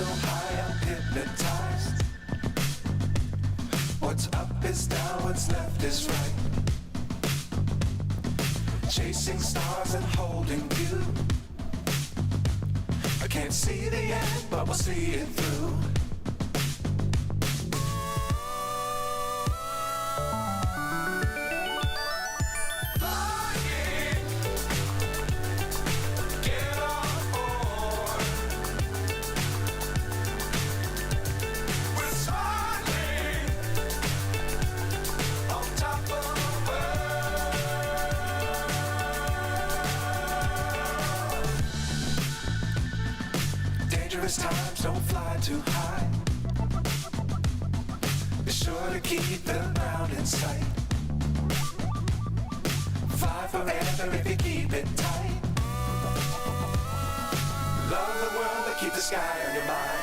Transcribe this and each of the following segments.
so high I'm hypnotized. What's up is down, what's left is right. Chasing stars and holding you. I can't see the end, but we'll see it through. Dangerous times, don't fly too high. Be sure to keep the ground in sight. Fly forever if you keep it tight. Love the world, but keep the sky on your mind.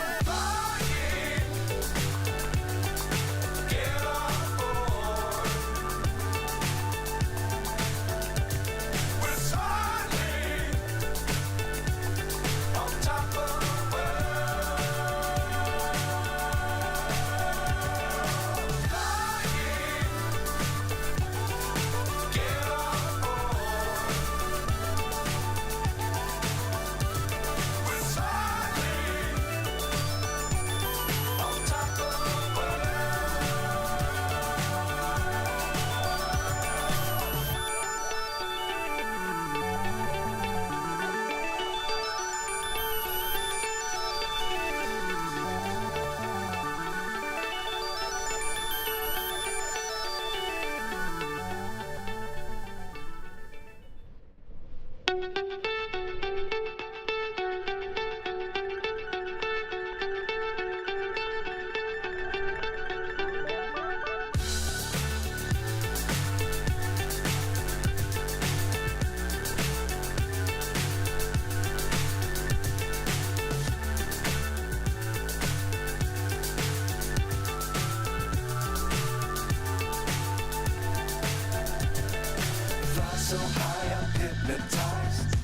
So high I'm hypnotized.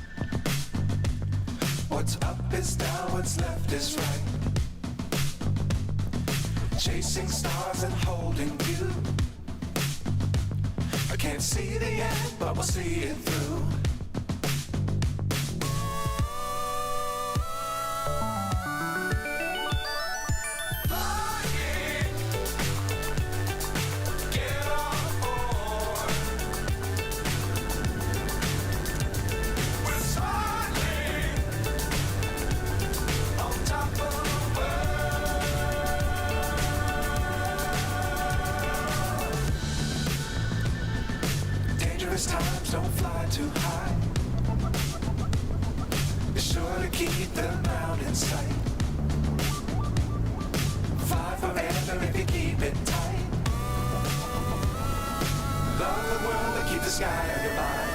What's up is down, what's left is right. Chasing stars and holding you. I can't see the end, but we'll see it through. Dangerous times, don't fly too high. Be sure to keep the ground in sight. Fly forever if you keep it tight. Love the world, but keep the sky on your mind.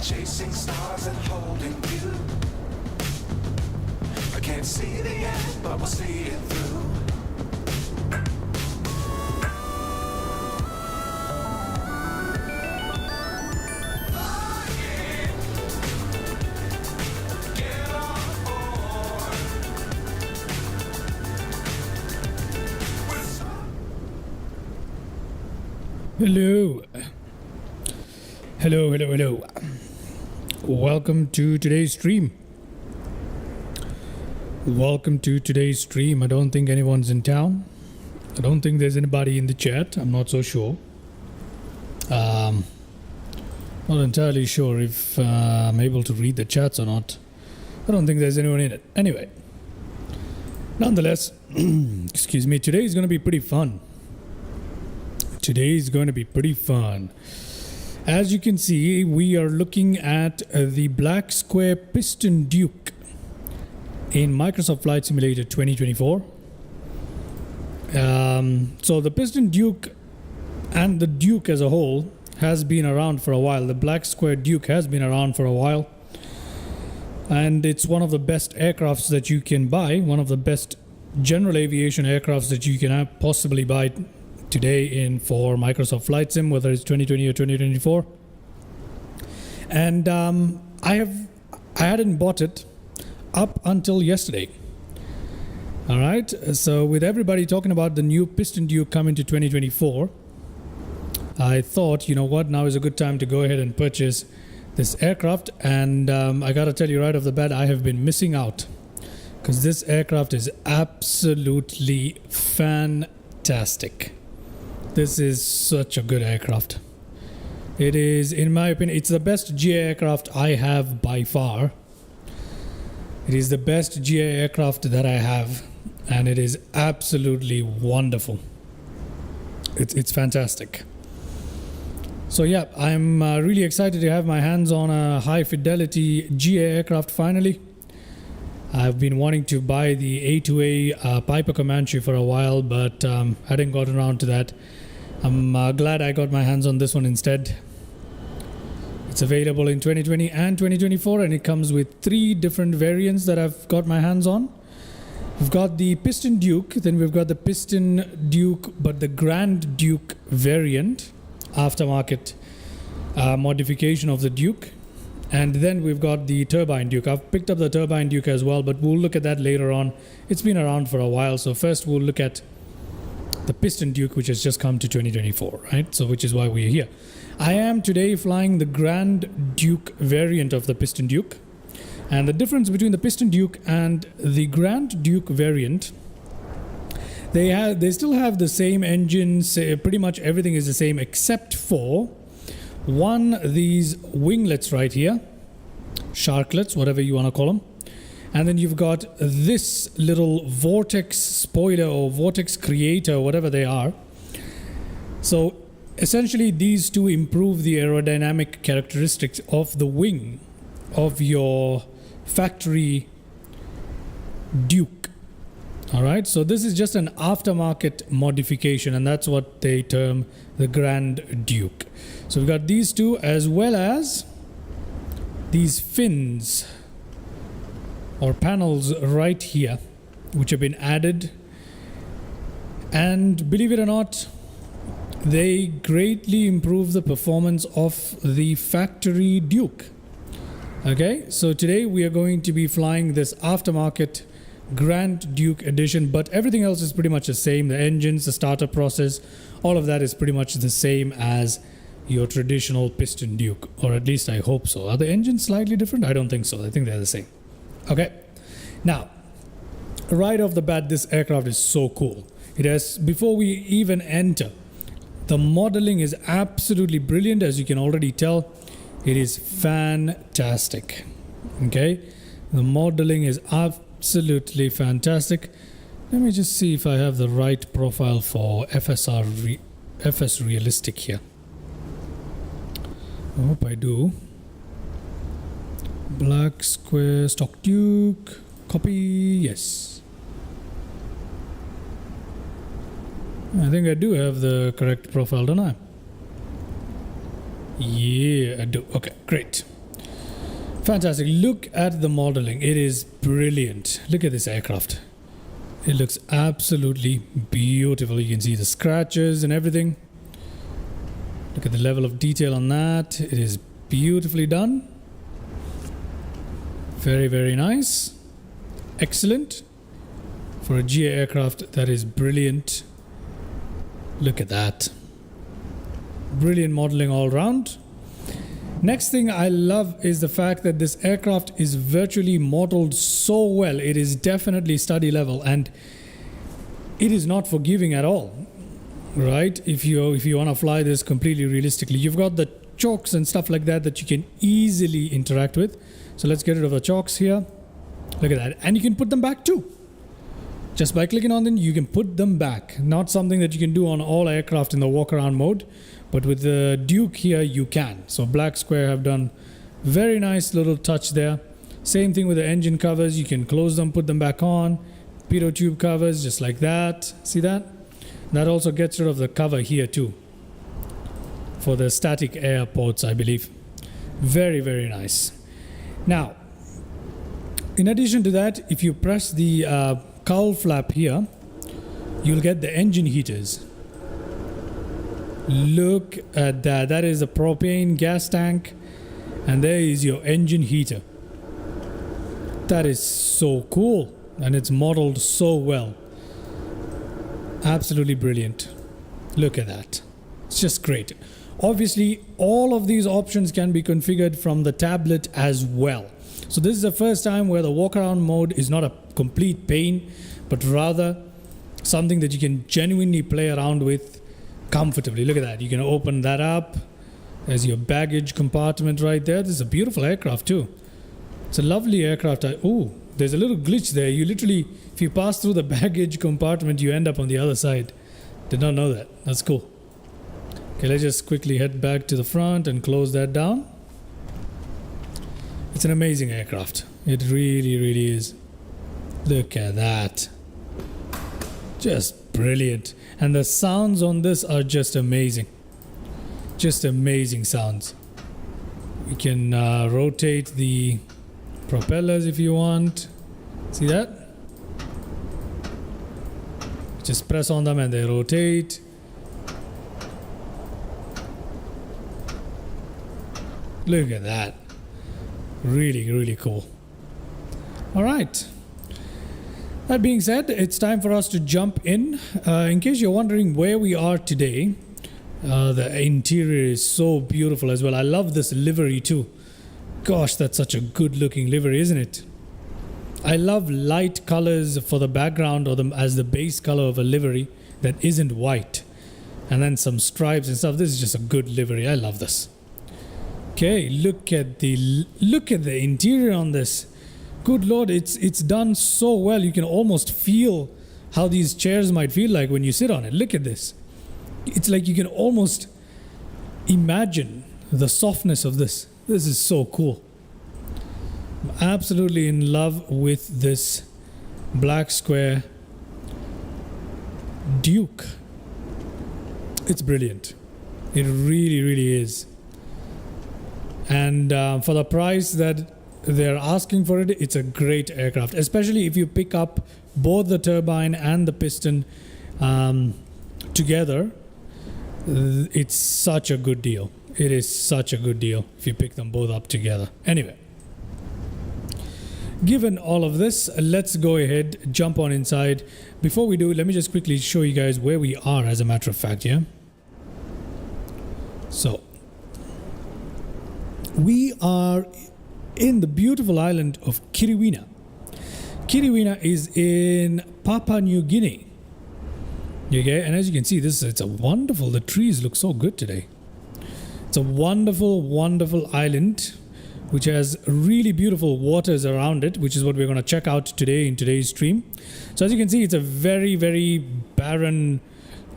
chasing stars and holding you. I can't see the end, but we'll see it through. Hello. Hello. Welcome to today's stream. I don't think anyone's in town. I don't think there's anybody in the chat. I'm not so sure. Not entirely sure if I'm able to read the chats or not. I don't think there's anyone in it. Anyway, nonetheless, excuse me, today is going to be pretty fun. As you can see, we are looking at the Black Square Piston Duke in Microsoft Flight Simulator 2024. So the Piston Duke and the Duke as a whole has been around for a while. The Black Square Duke has been around for a while. And it's one of the best aircrafts that you can buy, one of the best general aviation aircrafts that you can possibly buy today for Microsoft Flight Sim, whether it's 2020 or 2024. And I hadn't bought it up until yesterday. All right, so with everybody talking about the new Piston Duke coming to 2024, I thought, you know what, now is a good time to go ahead and purchase this aircraft. And I gotta tell you right off the bat, I have been missing out because this aircraft is absolutely fantastic. This is such a good aircraft. It is, in my opinion, it's the best GA aircraft I have by far. It is the best GA aircraft that I have, and it is absolutely wonderful. It's fantastic. So yeah, I'm really excited to have my hands on a high fidelity GA aircraft finally. I've been wanting to buy the A2A Piper Comanche for a while, but hadn't gotten around to that. I'm glad I got my hands on this one instead. It's available in 2020 and 2024, and it comes with 3 different variants that I've got my hands on. We've got the Piston Duke, then we've got the Piston Duke, but the Grand Duke variant, aftermarket modification of the Duke. And then we've got the Turbine Duke. I've picked up the Turbine Duke as well, but we'll look at that later on. It's been around for a while, so first we'll look at the Piston Duke, which has just come to 2024, right? So which is why we're here. I am today flying the Grand Duke variant of the Piston Duke. And the difference between the Piston Duke and the Grand Duke variant, they still have the same engines, pretty much everything is the same except for these winglets right here, sharklets, whatever you want to call them. And then you've got this little vortex spoiler or vortex creator, whatever they are. So essentially these two improve the aerodynamic characteristics of the wing of your factory Duke. All right, so this is just an aftermarket modification, and that's what they term the Grand Duke. So we've got these two, as well as these fins or panels right here, which have been added. And believe it or not, they greatly improve the performance of the factory Duke. Okay, so today we are going to be flying this aftermarket Grand Duke edition, but everything else is pretty much the same. The engines, the startup process, all of that is pretty much the same as your traditional Piston Duke, or at least I hope so. Are the engines slightly different? I don't think so. I think they're the same. Okay, now right off the bat, this aircraft is so cool. It has, before we even enter, the modeling is absolutely brilliant. As you can already tell, it is fantastic. Okay, the modeling is absolutely fantastic. Let me just see if I have the right profile for FS realistic here. I hope I do. Black Square Stock Duke, copy, yes. I think I do have the correct profile, don't I? Yeah, I do. Okay, great. Fantastic. Look at the modeling. It is brilliant. Look at this aircraft. It looks absolutely beautiful. You can see the scratches and everything. Look at the level of detail on that. It is beautifully done. Very, very nice. Excellent. For a GA aircraft, that is brilliant. Look at that. Brilliant modeling all round. Next thing I love is the fact that this aircraft is virtually modeled so well. It is definitely study level, and it is not forgiving at all, right? If you want to fly this completely realistically, you've got the chokes and stuff like that that you can easily interact with. So let's get rid of the chokes here. Look at that. And you can put them back too. Just by clicking on them, you can put them back. Not something that you can do on all aircraft in the walk around mode, but with the Duke here, you can. So Black Square have done very nice little touch there. Same thing with the engine covers. You can close them, put them back on. Pitot tube covers, just like that. See that? That also gets rid of the cover here too, for the static air ports, I believe. Very, very nice. Now, in addition to that, if you press the cowl flap here, you'll get the engine heaters. Look at that. That is a propane gas tank, and there is your engine heater. That is so cool, and it's modeled so well. Absolutely brilliant. Look at that. It's just great. Obviously, all of these options can be configured from the tablet as well. So this is the first time where the walk around mode is not a complete pain, but rather something that you can genuinely play around with comfortably. Look at that. You can open that up. There's your baggage compartment right there. This is a beautiful aircraft too. It's a lovely aircraft. Oh, there's a little glitch there. You literally, if you pass through the baggage compartment, you end up on the other side. Did not know that. That's cool. Okay, let's just quickly head back to the front and close that down. It's an amazing aircraft. It really, really is. Look at that. Just brilliant. And the sounds on this are just amazing. Just amazing sounds. We can rotate the propellers if you want. See that? Just press on them and they rotate. Look at that. Really, really cool. All right. That being said, it's time for us to jump in. In case you're wondering where we are today, the interior is so beautiful as well. I love this livery too. Gosh, that's such a good looking livery, isn't it? I love light colors for the background or as the base color of a livery that isn't white. And then some stripes and stuff. This is just a good livery. I love this. Okay, look at the interior on this. Good Lord, it's done so well. You can almost feel how these chairs might feel like when you sit on it. Look at this. It's like you can almost imagine the softness of this. This is so cool. I'm absolutely in love with this Black Square Duke. It's brilliant. It really, really is. And for the price that they're asking for it, it's a great aircraft, especially if you pick up both the turbine and the piston together. It's such a good deal. It is such a good deal if you pick them both up together. Anyway, given all of this, let's go ahead, jump on inside. Before we do, let me just quickly show you guys where we are, as a matter of fact. Yeah. So we are in the beautiful island of Kiriwina. Kiriwina is in Papua New Guinea. Okay, and as you can see, it's a wonderful. The trees look so good today. It's a wonderful, wonderful island which has really beautiful waters around it, which is what we're going to check out today in today's stream. So as you can see, it's a very, very barren,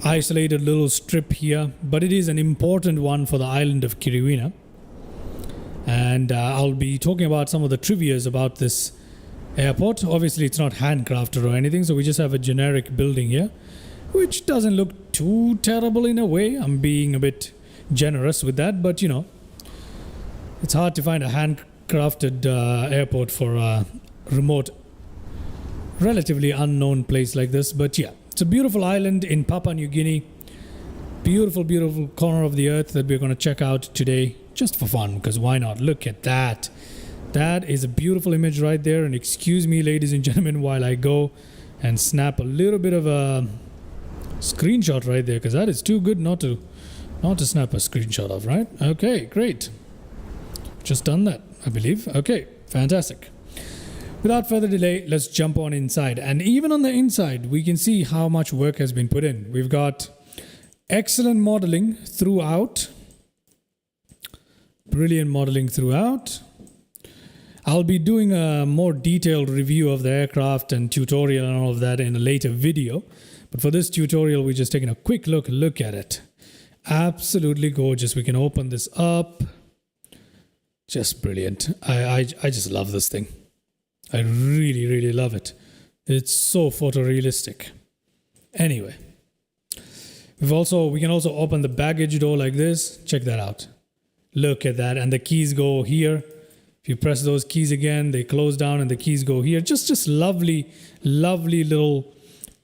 isolated little strip here, but it is an important one for the island of Kiriwina. And I'll be talking about some of the trivias about this airport. Obviously, it's not handcrafted or anything, so we just have a generic building here, which doesn't look too terrible in a way. I'm being a bit generous with that, but you know, it's hard to find a crafted airport for a remote, relatively unknown place like this. But yeah, it's a beautiful island in Papua New Guinea. Beautiful, beautiful corner of the earth that we're going to check out today just for fun, because why not? Look at that. That is a beautiful image right there. And excuse me, ladies and gentlemen, while I go and snap a little bit of a screenshot right there, because that is too good not to snap a screenshot of, right? Okay, great. Just done that, I believe. Okay, fantastic. Without further delay, let's jump on inside. And even on the inside, we can see how much work has been put in. We've got excellent modeling throughout. Brilliant modeling throughout. I'll be doing a more detailed review of the aircraft and tutorial and all of that in a later video. But for this tutorial, we're just taking a quick look at it. Absolutely gorgeous. We can open this up. Just brilliant. I just love this thing. I really, really love it. It's so photorealistic. Anyway, we can also open the baggage door like this. Check that out. Look at that. And the keys go here. If you press those keys again, they close down and the keys go here. Just lovely, lovely little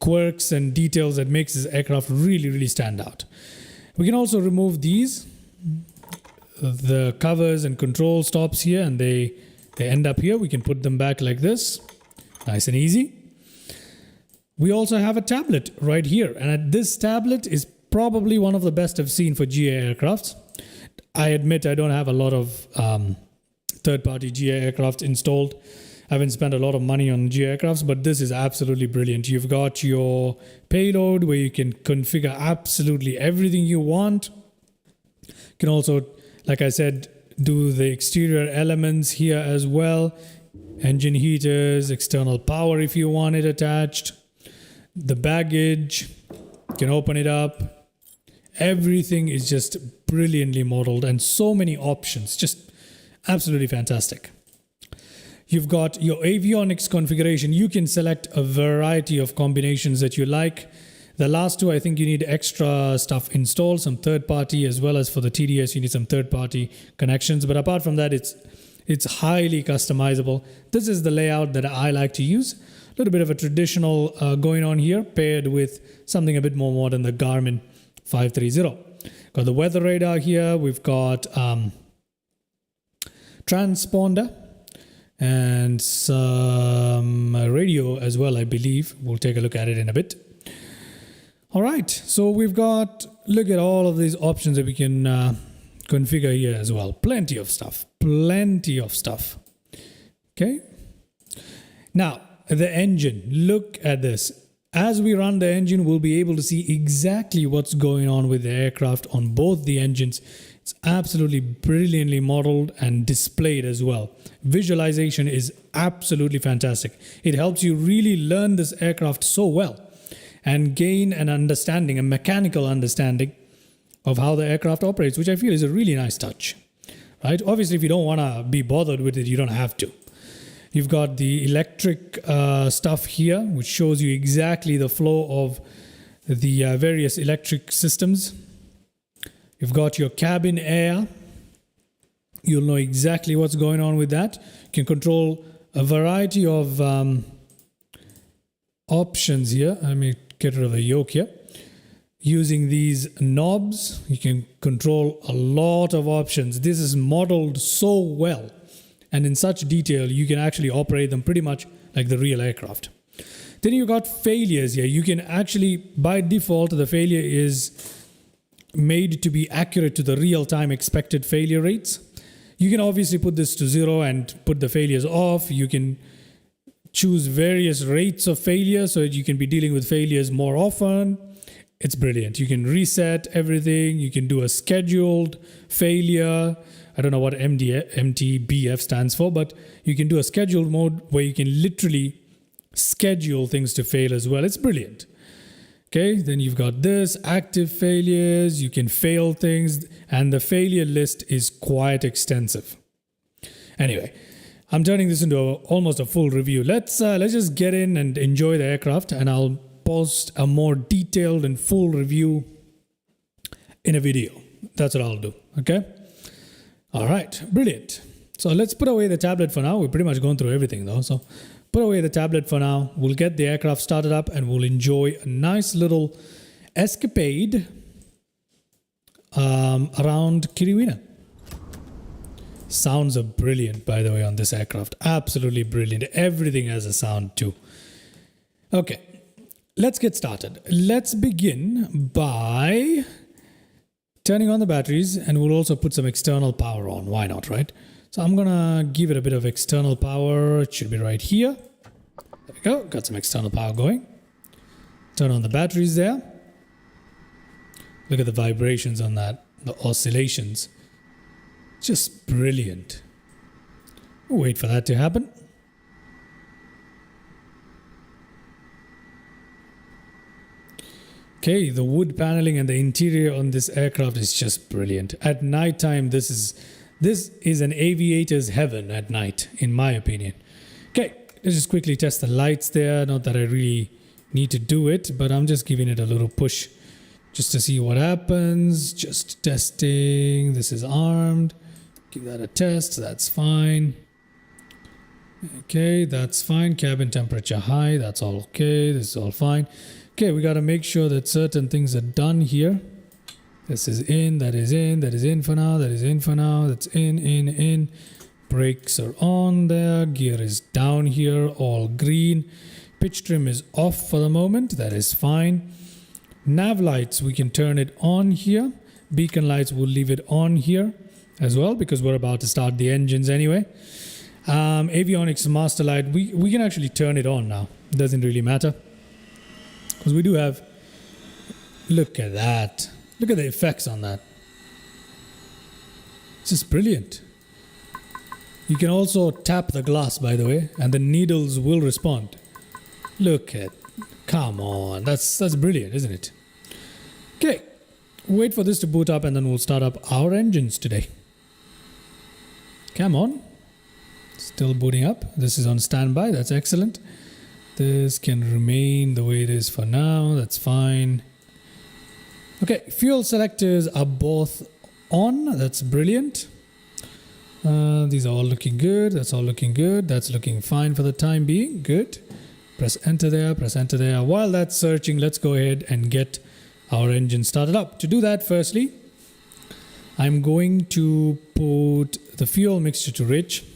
quirks and details that makes this aircraft really, really stand out. We can also remove these, the covers and control stops here, and they end up here. We can put them back like this. Nice and easy. We also have a tablet right here, and this tablet is probably one of the best I've seen for GA aircrafts. I admit I don't have a lot of third-party GA aircraft installed. I haven't spent a lot of money on GA aircrafts, but this is absolutely brilliant. You've got your payload where you can configure absolutely everything you want. You can also, like I said, do the exterior elements here as well. Engine heaters, external power if you want it attached. The baggage, you can open it up. Everything is just brilliantly modeled and so many options. Just absolutely fantastic. You've got your avionics configuration. You can select a variety of combinations that you like. The last two, I think you need extra stuff installed, some third-party, as well as for the TDS, you need some third-party connections. But apart from that, it's highly customizable. This is the layout that I like to use. A little bit of a traditional going on here, paired with something a bit more modern, the Garmin 530. Got the weather radar here. We've got transponder and some radio as well, I believe. We'll take a look at it in a bit. All right, so we've got, look at all of these options that we can configure here as well. Plenty of stuff. Okay. Now, the engine, look at this. As we run the engine, we'll be able to see exactly what's going on with the aircraft on both the engines. It's absolutely brilliantly modeled and displayed as well. Visualization is absolutely fantastic. It helps you really learn this aircraft so well and gain an understanding, a mechanical understanding of how the aircraft operates, which I feel is a really nice touch, right? Obviously, if you don't want to be bothered with it, you don't have to. You've got the electric stuff here, which shows you exactly the flow of the various electric systems. You've got your cabin air. You'll know exactly what's going on with that. You can control a variety of options here. Let me get rid of the yoke here. Using these knobs, you can control a lot of options. This is modeled so well and in such detail, you can actually operate them pretty much like the real aircraft. Then you've got failures here. You can actually, by default, the failure is made to be accurate to the real-time expected failure rates. You can obviously put this to 0 and put the failures off. You can choose various rates of failure so that you can be dealing with failures more often. It's brilliant. You can reset everything. You can do a scheduled failure. I don't know what MTBF stands for, but you can do a scheduled mode where you can literally schedule things to fail as well. It's brilliant. Okay, then you've got this, active failures. You can fail things, and the failure list is quite extensive. Anyway, I'm turning this into almost a full review. Let's just get in and enjoy the aircraft, and I'll post a more detailed and full review in a video. That's what I'll do. Okay. All right, brilliant. So let's put away the tablet for now. We're pretty much going through everything though. So put away the tablet for now. We'll get the aircraft started up and we'll enjoy a nice little escapade around Kiribati. Sounds are brilliant, by the way, on this aircraft. Absolutely brilliant. Everything has a sound too. Okay, let's get started. Let's begin by turning on the batteries, and we'll also put some external power on. Why not, right? So I'm gonna give it a bit of external power. It should be right here. There we go. Got some external power going. Turn on the batteries there. Look at the vibrations on that, the oscillations. Just brilliant. We'll wait for that to happen. Okay, the wood paneling and the interior on this aircraft is just brilliant. At night time, this is an aviator's heaven at night, in my opinion. Okay, let's just quickly test the lights there. Not that I really need to do it, but I'm just giving it a little push just to see what happens. Just testing. This is armed. Give that a test. That's fine. Okay, that's fine. Cabin temperature high. That's all okay. This is all fine. Okay, we got to make sure that certain things are done here. This is in, that is in, that is in for now, that is in for now, that's in. Brakes are on there. Gear is down here, all green. Pitch trim is off for the moment. That is fine. Nav lights, we can turn it on here. Beacon lights, we'll leave it on here as well because we're about to start the engines anyway. Avionics master light, we can actually turn it on now. It doesn't really matter. Because we do have, look at that. Look at the effects on that. It's just brilliant. You can also tap the glass, by the way, and the needles will respond. Look at, come on, that's brilliant, isn't it? Okay, wait for this to boot up and then we'll start up our engines today. Come on. Still booting up. This is on standby, that's excellent. This can remain the way it is for now. That's fine. Okay, fuel selectors are both on. That's brilliant. These are all looking good. That's all looking good. That's looking fine for the time being. Good. Press enter there. Press enter there. While that's searching, let's go ahead and get our engine started up. To do that, firstly, I'm going to put the fuel mixture to rich.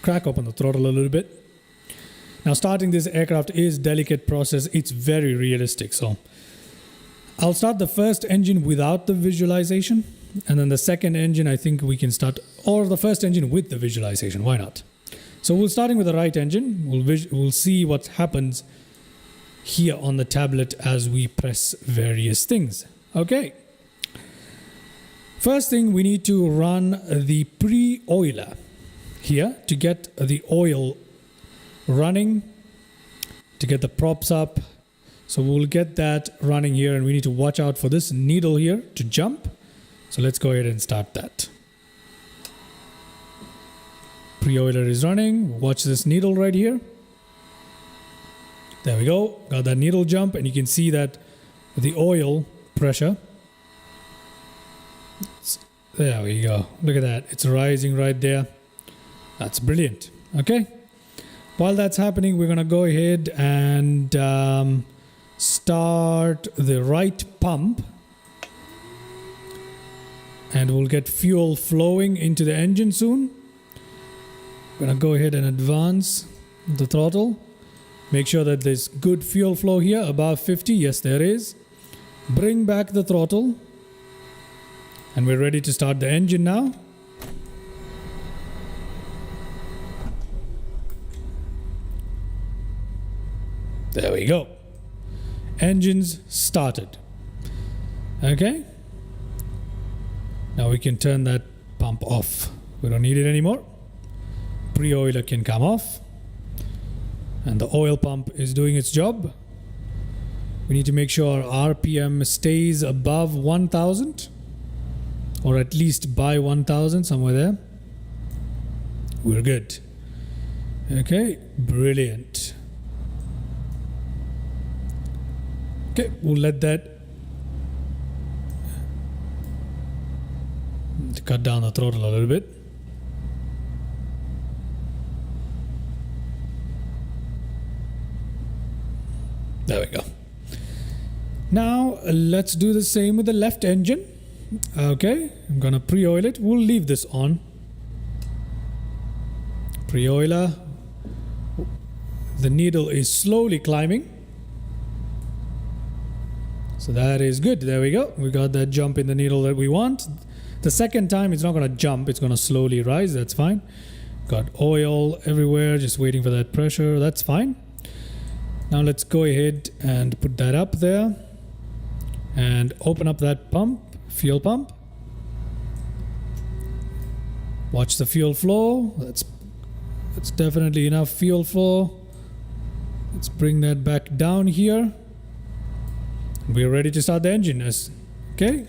Crack open the throttle a little bit. Now starting this aircraft is a delicate process. It's very realistic. So I'll start the first engine without the visualization. And then the second engine, I think we can start, or the first engine with the visualization. Why not? So we're starting with the right engine. We'll see what happens here on the tablet as we press various things. Okay. First thing, we need to run the pre-oiler here to get the oil running, to get the props up. So we'll get that running here, and we need to watch out for this needle here to jump. So let's go ahead and start that. Pre-oiler is running. Watch this needle right here. There we go. Got that needle jump, and you can see that the oil pressure. There we go. Look at that. It's rising right there. That's brilliant. Okay. While that's happening, we're going to go ahead and start the right pump. And we'll get fuel flowing into the engine soon. We're going to go ahead and advance the throttle. Make sure that there's good fuel flow here, above 50. Yes, there is. Bring back the throttle. And we're ready to start the engine now. There we go. Engines started. Okay. Now we can turn that pump off. We don't need it anymore. Pre-oiler can come off. And the oil pump is doing its job. We need to make sure our RPM stays above 1000. Or at least by 1000, somewhere there. We're good. Okay, brilliant. Okay, we'll let that to cut down the throttle a little bit. There we go. Now let's do the same with the left engine. Okay, I'm gonna pre-oil it. We'll leave this on. Pre-oiler. The needle is slowly climbing. So that is good. There we go. We got that jump in the needle that we want. The second time it's not gonna jump, it's gonna slowly rise. That's fine. Got oil everywhere, just waiting for that pressure. That's fine. Now let's go ahead and put that up there and open up that pump, fuel pump. Watch the fuel flow. That's definitely enough fuel flow. Let's bring that back down here. We're ready to start the engine. Okay.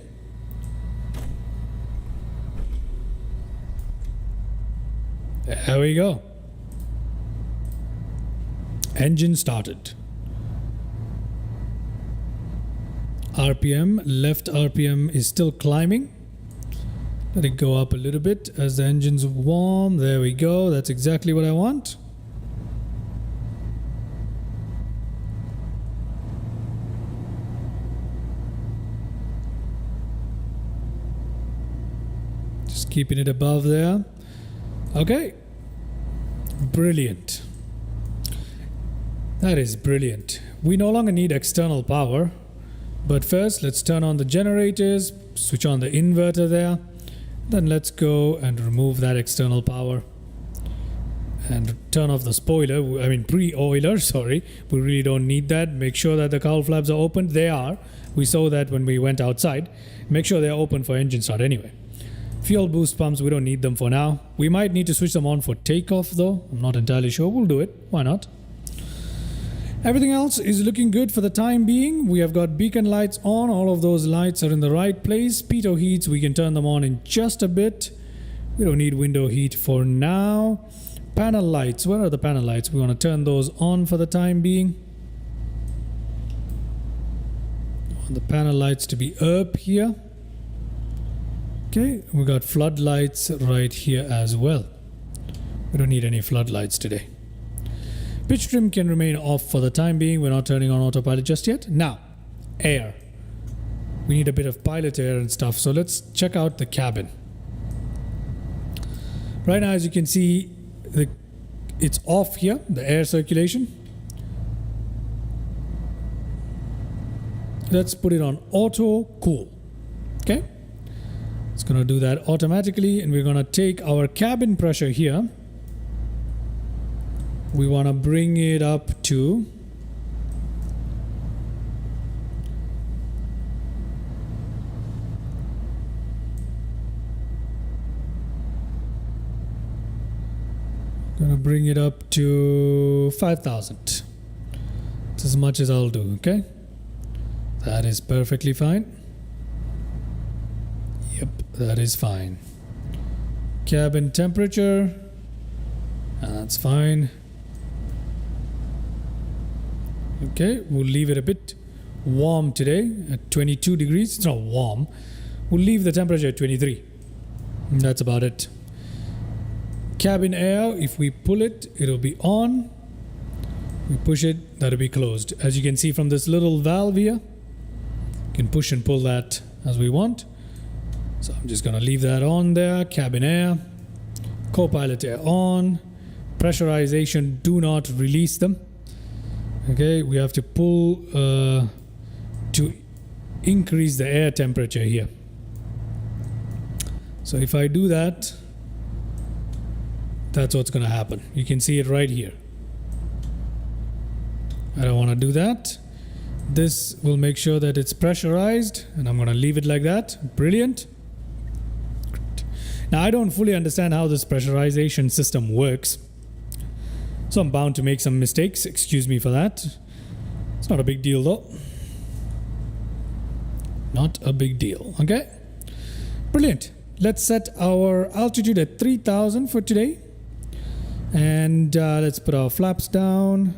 There we go. Engine started. RPM, left RPM is still climbing. Let it go up a little bit as the engine's warm. There we go. That's exactly what I want. Just keeping it above there. Okay. Brilliant. That is brilliant. We no longer need external power. But first, let's turn on the generators, switch on the inverter there. Then let's go and remove that external power. And turn off the spoiler, pre-oiler, sorry. We really don't need that. Make sure that the cowl flaps are open. They are. We saw that when we went outside. Make sure they're open for engine start anyway. Fuel boost pumps, we don't need them for now. We might need to switch them on for takeoff though. I'm not entirely sure. We'll do it. Why not? Everything else is looking good for the time being. We have got beacon lights on. All of those lights are in the right place. Pitot heats, we can turn them on in just a bit. We don't need window heat for now. Panel lights, where are the panel lights? We want to turn those on for the time being. I want the panel lights to be up here. Okay, we got floodlights right here as well. We don't need any floodlights today. Pitch trim can remain off for the time being. We're not turning on autopilot just yet. Now, air. We need a bit of pilot air and stuff. So let's check out the cabin. Right now, as you can see, it's off here, the air circulation. Let's put it on auto cool. Okay. It's going to do that automatically. And we're going to take our cabin pressure here. We want to bring it up to bring it up to 5,000. It's as much as I'll do, okay? That is perfectly fine. Yep, that is fine. Cabin temperature, that's fine. Okay, we'll leave it a bit warm today at 22 degrees. It's not warm. We'll leave the temperature at 23. And that's about it. Cabin air, if we pull it, it'll be on. We push it, that'll be closed. As you can see from this little valve here, you can push and pull that as we want. So I'm just gonna leave that on there. Cabin air, co-pilot air on. Pressurization, do not release them. Okay, we have to pull to increase the air temperature here. So if I do that, that's what's going to happen. You can see it right here. I don't want to do that. This will make sure that it's pressurized, and I'm going to leave it like that. Brilliant. Now I don't fully understand how this pressurization system works, so I'm bound to make some mistakes. Excuse me for that. It's not a big deal though. Not a big deal. Okay. Brilliant. Let's set our altitude at 3,000 for today. And let's put our flaps down.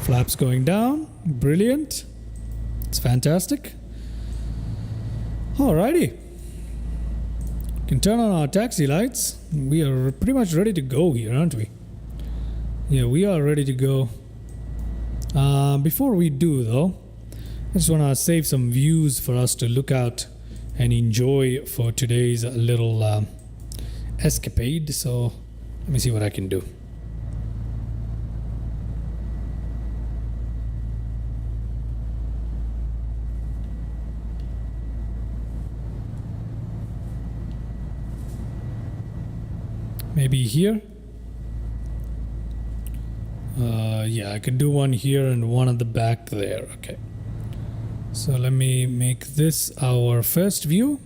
Flaps going down. Brilliant. It's fantastic. Alrighty. Can turn on our taxi lights. We are pretty much ready to go here, aren't we? Yeah, we are ready to go. Before we do though, I just want to save some views for us to look out and enjoy for today's little escapade. So let me see what I can do. Maybe here. Yeah, I could do one here and one at the back there. Okay. So let me make this our first view.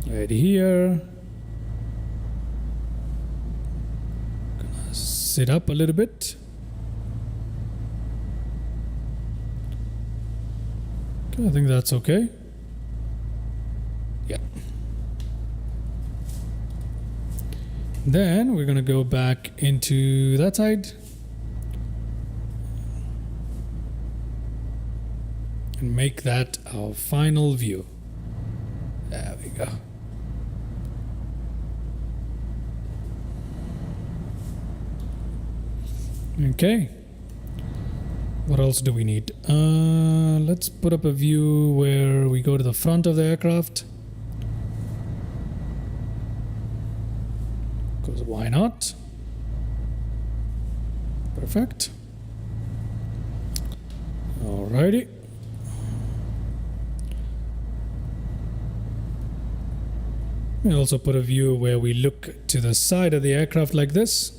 Right here. Gonna sit up a little bit. Okay, I think that's okay. Yeah. Then we're gonna go back into that side and make that our final view. There we go. Okay. What else do we need? Let's put up a view where we go to the front of the aircraft. Because why not? Perfect. Alrighty. We also put a view where we look to the side of the aircraft like this.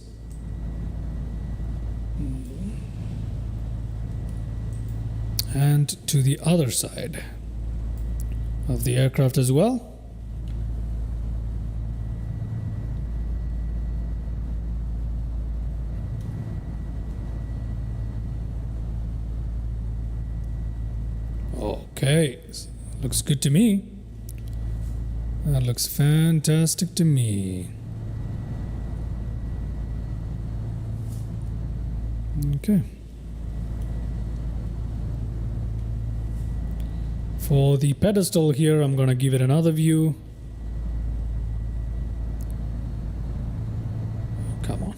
And to the other side of the aircraft as well. Okay, looks good to me. That looks fantastic to me. Okay. For the pedestal here, I'm going to give it another view. Come on.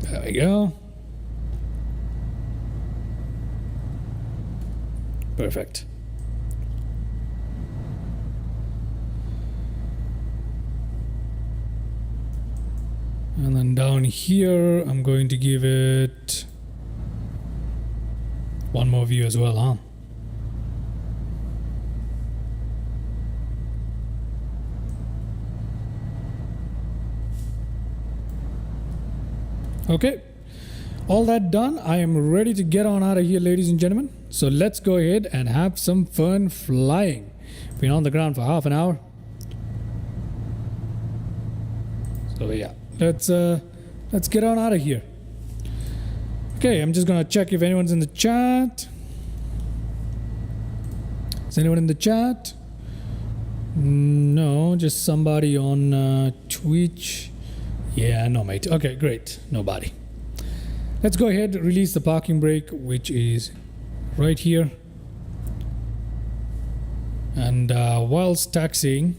There we go. Perfect. And then down here, I'm going to give it one more view as well, huh? Okay. All that done, I am ready to get on out of here, ladies and gentlemen. So let's go ahead and have some fun flying. Been on the ground for half an hour. So yeah, let's get on out of here. Okay, I'm just gonna check if anyone's in the chat. Is anyone in the chat? No, just somebody on Twitch. Yeah, no mate. Okay, great. Nobody. Let's go ahead and release the parking brake, which is right here. And whilst taxiing,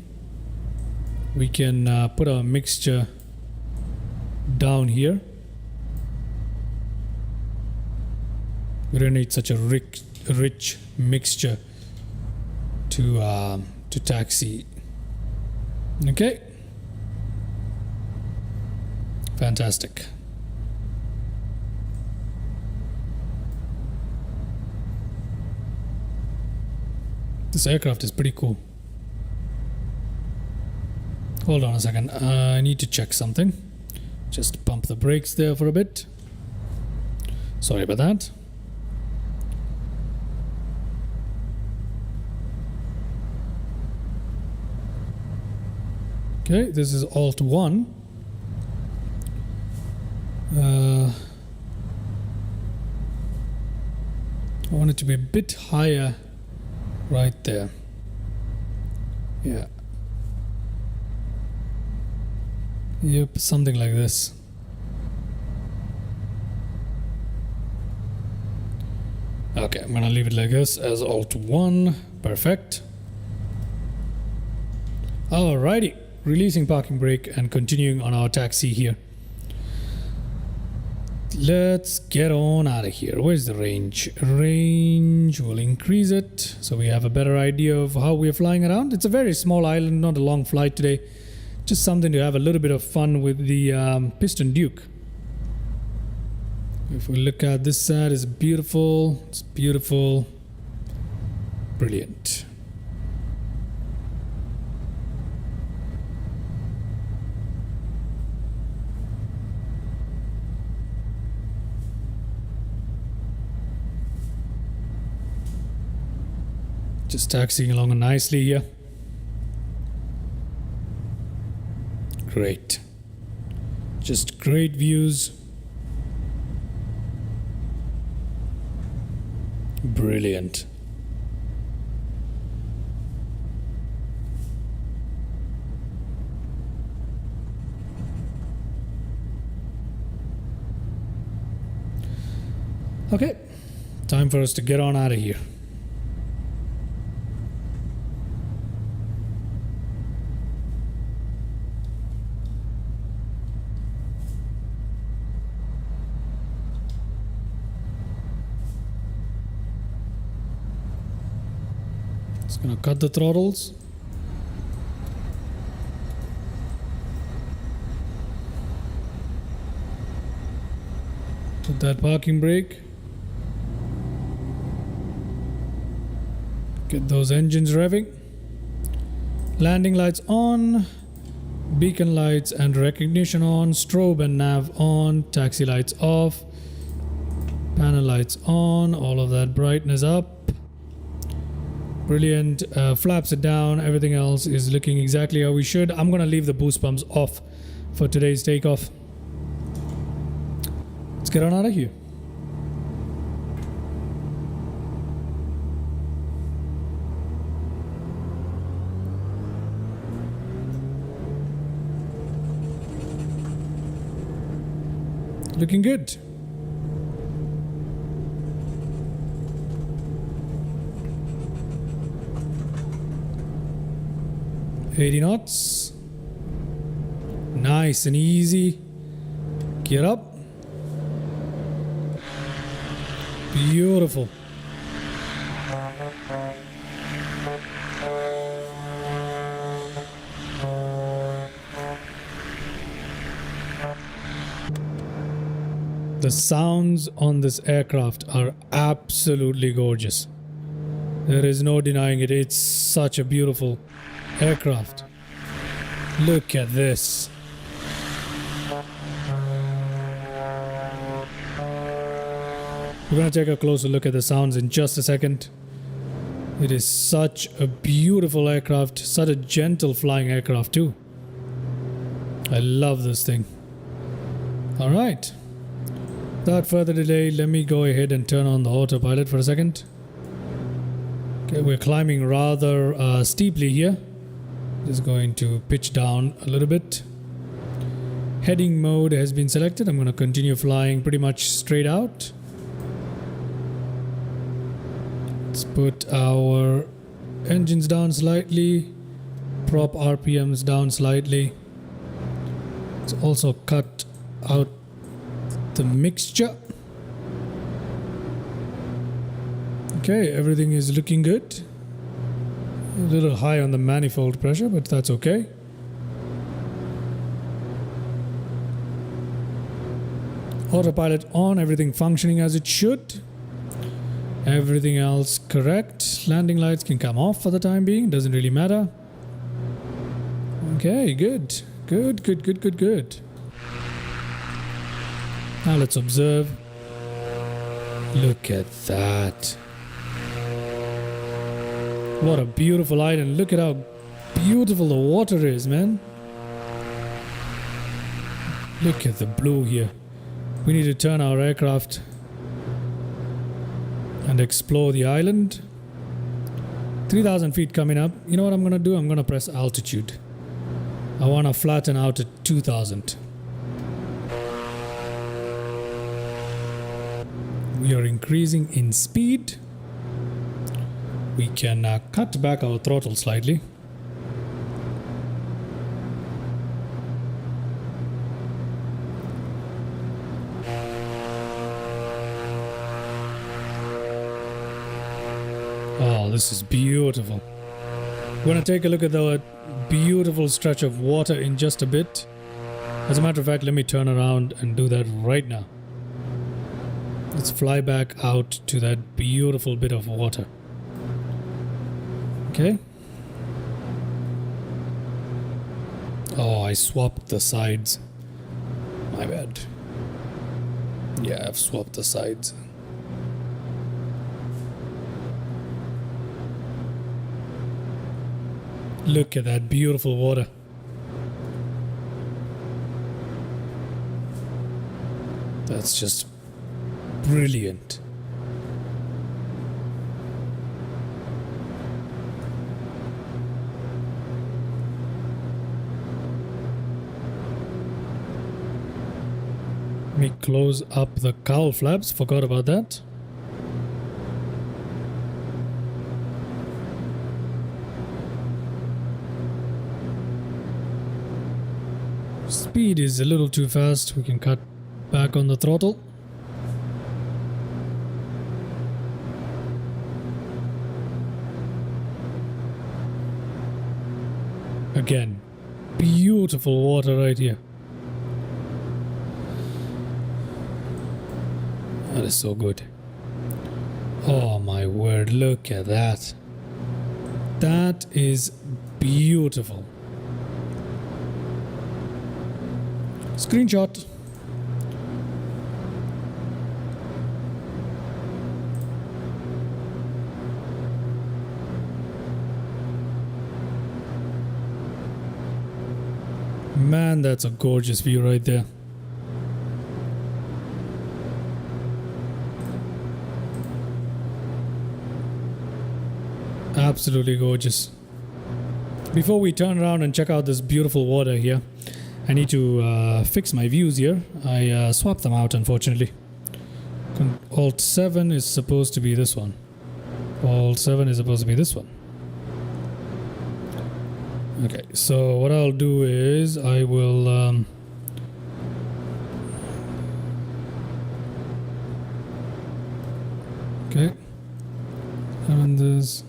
we can put a mixture down here. We don't need such a rich mixture to taxi. Okay. Fantastic. This aircraft is pretty cool. Hold on a second. I need to check something. Just pump the brakes there for a bit. Sorry about that. Okay, this is Alt 1. I want it to be a bit higher right there. Yeah. Yep, something like this. Okay, I'm gonna leave it like this as Alt 1. Perfect. Alrighty, releasing parking brake and continuing on our taxi here. Let's get on out of here. Where's the range? Range, we'll increase it so we have a better idea of how we're flying around. It's a very small island, not a long flight today. Just something to have a little bit of fun with the Piston Duke. If we look at this side, it's beautiful. It's beautiful. Brilliant. Just taxiing along nicely here. Great. Just great views. Brilliant. Okay, time for us to get on out of here. Just gonna cut the throttles. Put that parking brake. Get those engines revving. Landing lights on. Beacon lights and recognition on. Strobe and nav on. Taxi lights off. Panel lights on. All of that brightness up. Brilliant. Flaps are down. Everything else is looking exactly how we should. I'm gonna leave the boost pumps off for today's takeoff. Let's get on out of here. Looking good. $80 knots. Nice and easy. Get up. Beautiful. The sounds on this aircraft are absolutely gorgeous. There is no denying it. It's such a beautiful aircraft. Look at this. We're going to take a closer look at the sounds in just a second. It is such a beautiful aircraft, such a gentle flying aircraft too. I love this thing. All right. Without further delay, let me go ahead and turn on the autopilot for a second. Okay, we're climbing rather steeply here. Just going to pitch down a little bit. Heading mode has been selected. I'm going to continue flying pretty much straight out. Let's put our engines down slightly. Prop RPMs down slightly. Let's also cut out the mixture. Okay, everything is looking good. A little high on the manifold pressure, but that's okay. Autopilot on, everything functioning as it should. Everything else correct. Landing lights can come off for the time being, doesn't really matter. Okay, good. Good. Now let's observe. Look at that. What a beautiful island. Look at how beautiful the water is, man. Look at the blue here. We need to turn our aircraft and explore the island. 3,000 feet coming up. You know what I'm going to do? I'm going to press altitude. I want to flatten out at 2,000. We are increasing in speed. We can cut back our throttle slightly. Oh, this is beautiful. We're going to take a look at the beautiful stretch of water in just a bit. As a matter of fact, let me turn around and do that right now. Let's fly back out to that beautiful bit of water. Okay. Oh, I swapped the sides. My bad. Yeah, I've swapped the sides. Look at that beautiful water. That's just brilliant. Let me close up the cowl flaps. Forgot about that. Speed is a little too fast. We can cut back on the throttle. Again, beautiful water right here. That is so good. Oh my word, look at that. That is beautiful. Screenshot. Man, that's a gorgeous view right there. Absolutely gorgeous. Before we turn around and check out this beautiful water here, I need to fix my views here. I swapped them out, unfortunately. Alt 7 is supposed to be this one. Alt 7 is supposed to be this one. Okay, so what I'll do is I will okay, and this.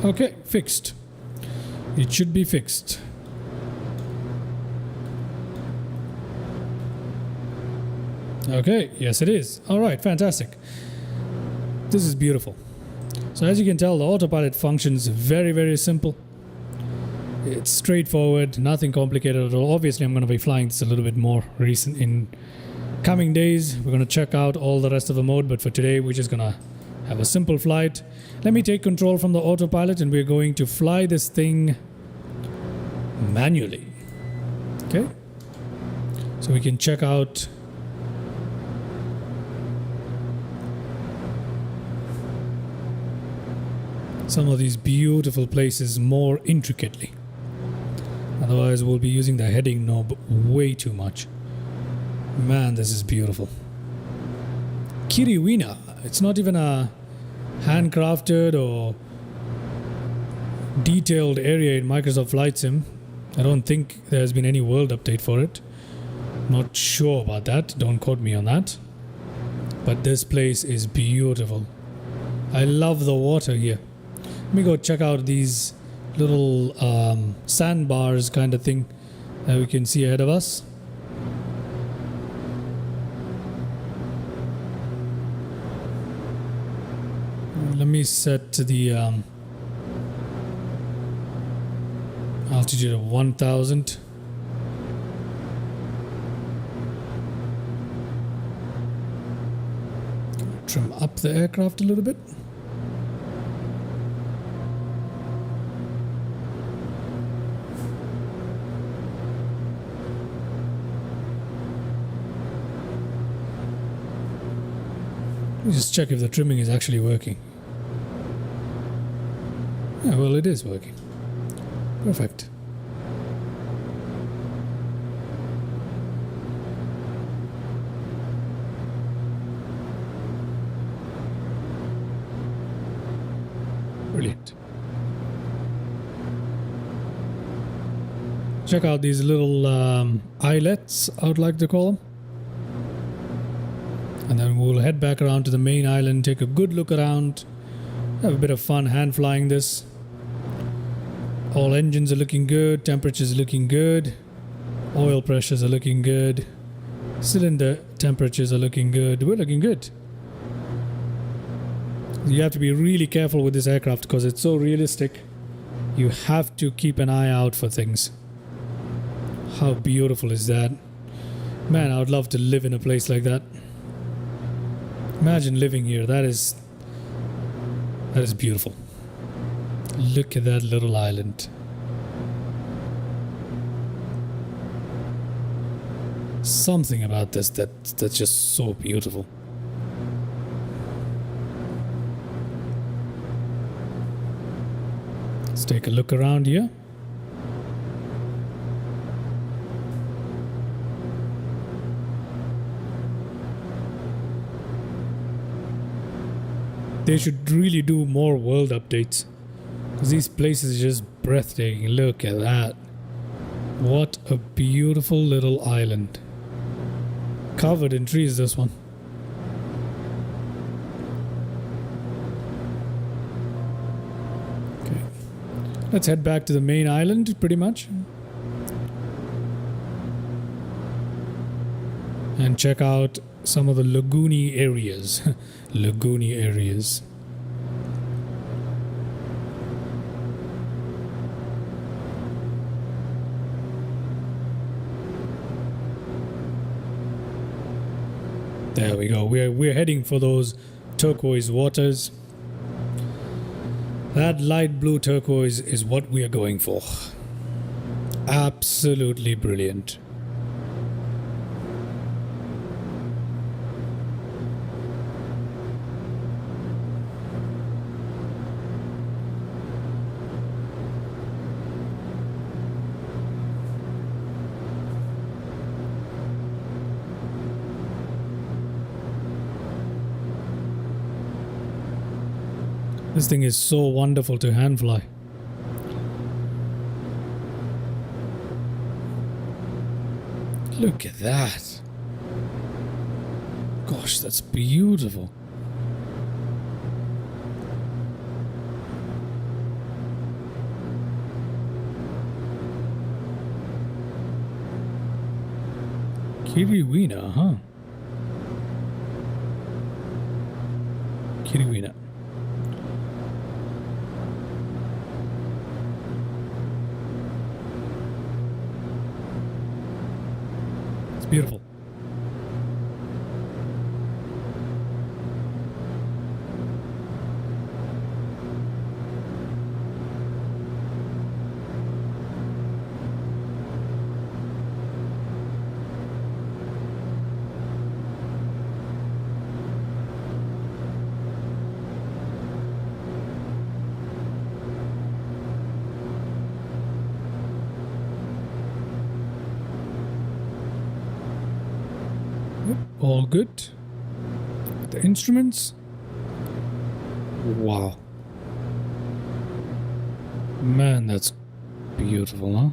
Okay, fixed. It should be fixed. Okay, yes it is. Alright, fantastic. This is beautiful. So as you can tell, the autopilot functions very, very simple. It's straightforward, nothing complicated at all. Obviously, I'm going to be flying this a little bit more recent in coming days. We're going to check out all the rest of the mode, but for today, we're just going to have a simple flight. Let me take control from the autopilot and we're going to fly this thing manually. Okay? So we can check out some of these beautiful places more intricately. Otherwise, we'll be using the heading knob way too much. Man, this is beautiful. Kiriwina. It's not even a handcrafted or detailed area in Microsoft Flight Sim. I don't think there's been any world update for it. Not sure about that. Don't quote me on that. But this place is beautiful. I love the water here. Let me go check out these little sandbars kind of thing that we can see ahead of us. Let me set to the altitude of 1000. Trim up the aircraft a little bit. Let me just check if the trimming is actually working. Yeah, well, it is working. Perfect. Check out these little islets, I would like to call them. And then we'll head back around to the main island, take a good look around, have a bit of fun hand flying this. All engines are looking good, temperatures looking good, oil pressures are looking good, cylinder temperatures are looking good. We're looking good. You have to be really careful with this aircraft because it's so realistic. You have to keep an eye out for things. How beautiful is that? Man, I would love to live in a place like that. Imagine living here. That is beautiful. Look at that little island. Something about this that's just so beautiful. Let's take a look around here. They should really do more world updates. Because these places are just breathtaking. Look at that. What a beautiful little island. Covered in trees, this one. Okay. Let's head back to the main island, pretty much. And check out some of the lagoony areas. Lagoony areas. There we go. We're heading for those turquoise waters. That light blue turquoise is what we are going for. Absolutely brilliant. This thing is so wonderful to hand fly. Look at that. Gosh, that's beautiful. Kiriwina, huh? Kiriwina. Beautiful. All good. The instruments. Wow. Man, that's beautiful, huh?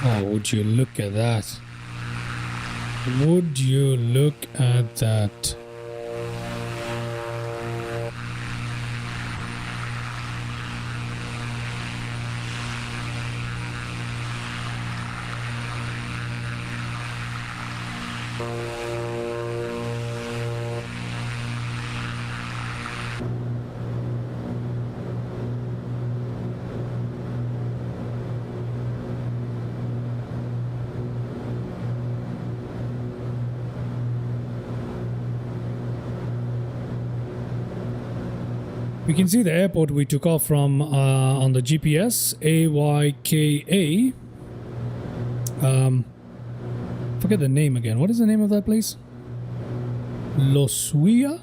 Oh, would you look at that? Would you look at that? We can see the airport we took off from on the GPS, AYKA. Forget the name again. What is the name of that place? Losuia?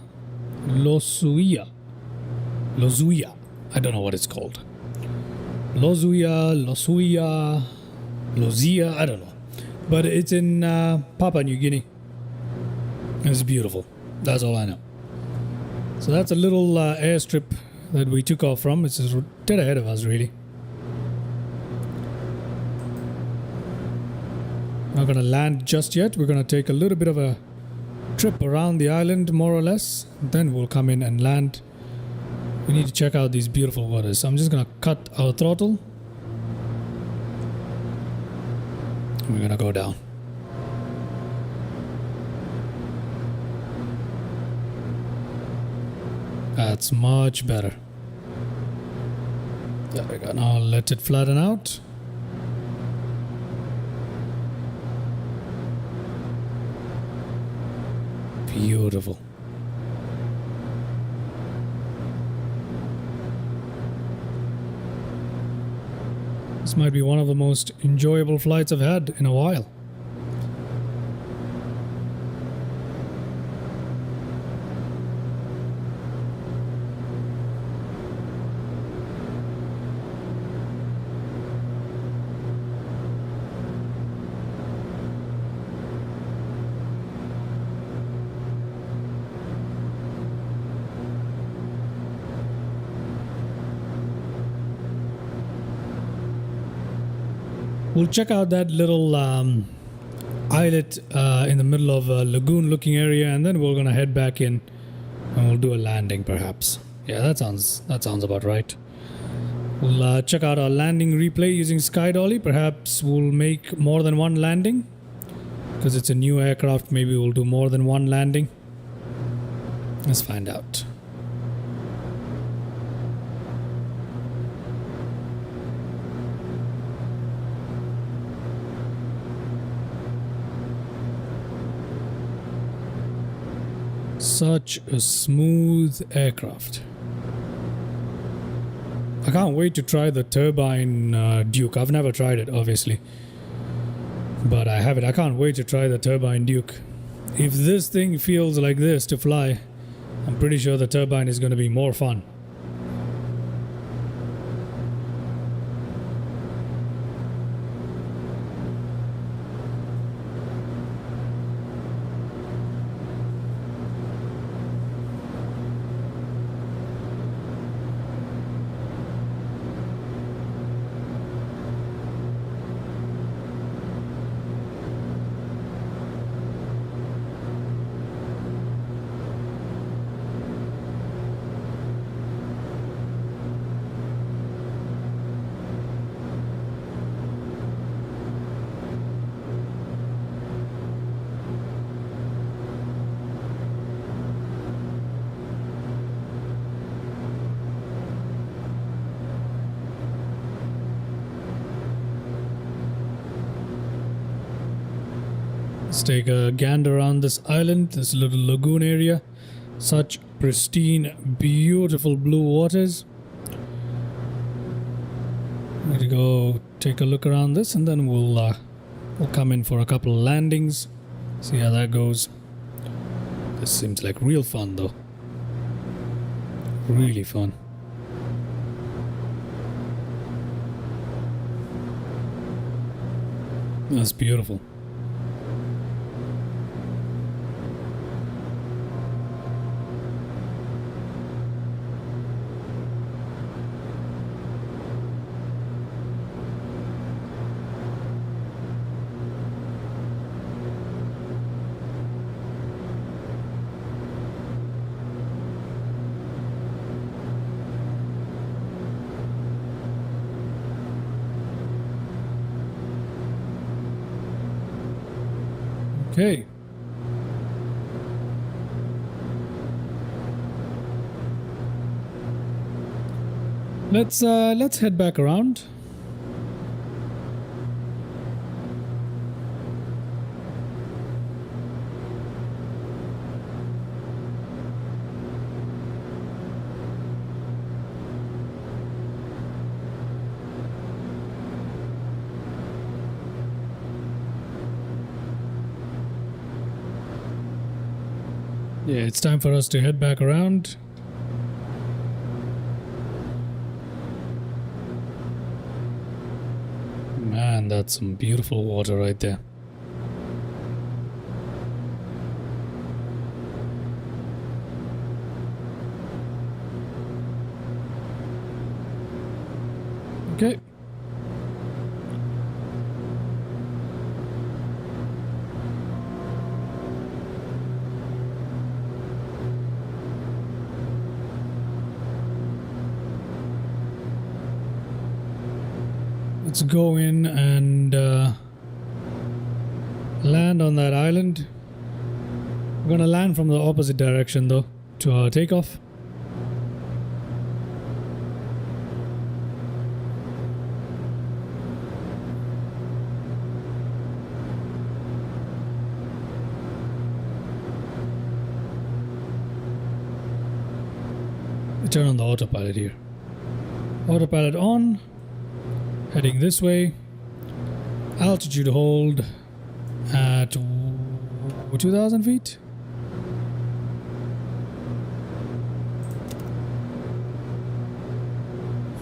Losuia. Losuia. I don't know what it's called. Losuia, Lozia, I don't know. But it's in Papua New Guinea. It's beautiful. That's all I know. So that's a little airstrip that we took off from. It's just dead ahead of us, really. Not going to land just yet. We're going to take a little bit of a trip around the island, more or less. Then we'll come in and land. We need to check out these beautiful waters. So I'm just going to cut our throttle. We're going to go down. That's much better. There we go. Now let it flatten out. Beautiful. This might be one of the most enjoyable flights I've had in a while. We'll check out that little islet in the middle of a lagoon looking area, and then we're gonna head back in and we'll do a landing perhaps. Yeah, that sounds about right. We'll check out our landing replay using Sky Dolly. Perhaps we'll make more than one landing because it's a new aircraft. Maybe we'll do more than one landing. Let's find out. Such a smooth aircraft. I can't wait to try the turbine Duke. I've never tried it, obviously, but I have it. I can't wait to try the turbine Duke. If this thing feels like this to fly, I'm pretty sure the turbine is going to be more fun. Let's take a gander around this island, this little lagoon area. Such pristine, beautiful blue waters. I'm going to go take a look around this, and then we'll come in for a couple of landings. See how that goes. This seems like real fun, though. Really fun. That's beautiful. Okay. Let's head back around. Yeah, it's time for us to head back around. Man, that's some beautiful water right there. Okay. Let's go in and land on that island. We're gonna land from the opposite direction though to our takeoff. We turn on the autopilot here. Autopilot on. Heading this way. Altitude hold at 2,000 feet.